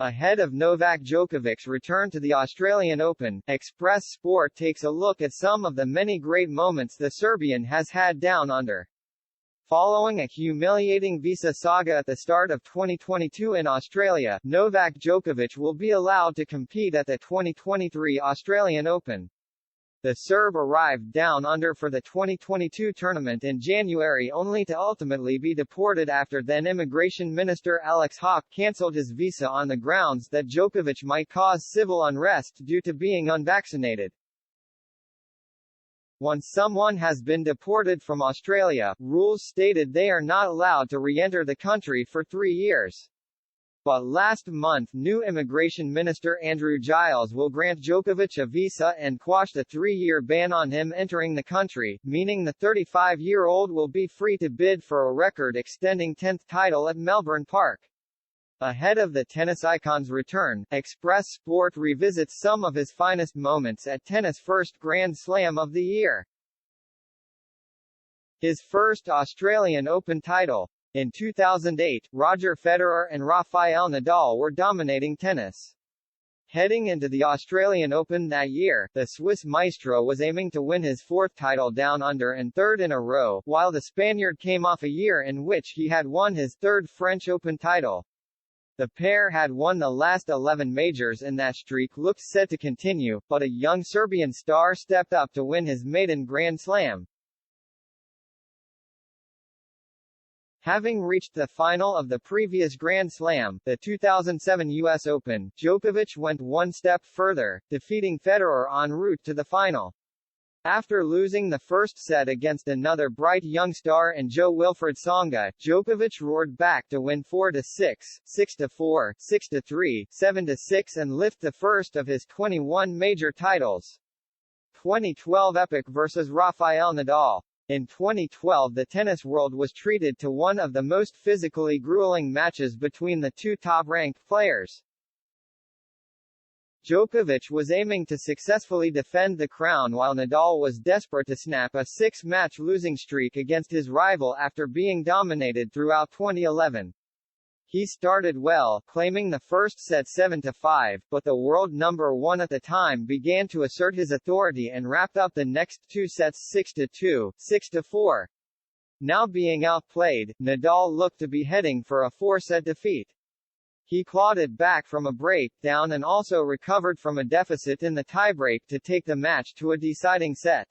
Ahead of Novak Djokovic's return to the Australian Open, Express Sport takes a look at some of the many great moments the Serbian has had down under. Following a humiliating visa saga at the start of 2022 in Australia, Novak Djokovic will be allowed to compete at the 2023 Australian Open. The Serb arrived down under for the 2022 tournament in January only to ultimately be deported after then Immigration Minister Alex Hawke cancelled his visa on the grounds that Djokovic might cause civil unrest due to being unvaccinated. Once someone has been deported from Australia, rules stated they are not allowed to re-enter the country for 3 years. But last month new Immigration Minister Andrew Giles will grant Djokovic a visa and quash the 3-year ban on him entering the country, meaning the 35-year-old will be free to bid for a record-extending 10th title at Melbourne Park. Ahead of the tennis icon's return, Express Sport revisits some of his finest moments at tennis' first Grand Slam of the year. His first Australian Open title. In 2008, Roger Federer and Rafael Nadal were dominating tennis. Heading into the Australian Open that year, the Swiss maestro was aiming to win his 4th title down under and 3rd in a row, while the Spaniard came off a year in which he had won his 3rd French Open title. The pair had won the last 11 majors and that streak looked set to continue, but a young Serbian star stepped up to win his maiden Grand Slam. Having reached the final of the previous Grand Slam, the 2007 US Open, Djokovic went one step further, defeating Federer en route to the final. After losing the first set against another bright young star in Jo-Wilfried Tsonga, Djokovic roared back to win 4-6, 6-4, 6-3, 7-6 and lift the first of his 21 major titles. 2012 epic versus Rafael Nadal. In 2012 the tennis world was treated to one of the most physically grueling matches between the two top-ranked players. Djokovic was aiming to successfully defend the crown while Nadal was desperate to snap a 6-match losing streak against his rival after being dominated throughout 2011. He started well, claiming the first set 7-5, but the world number 1 at the time began to assert his authority and wrapped up the next 2 sets 6-2, 6-4. Now being outplayed, Nadal looked to be heading for a 4-set defeat. He clawed it back from a breakdown and also recovered from a deficit in the tiebreak to take the match to a deciding set.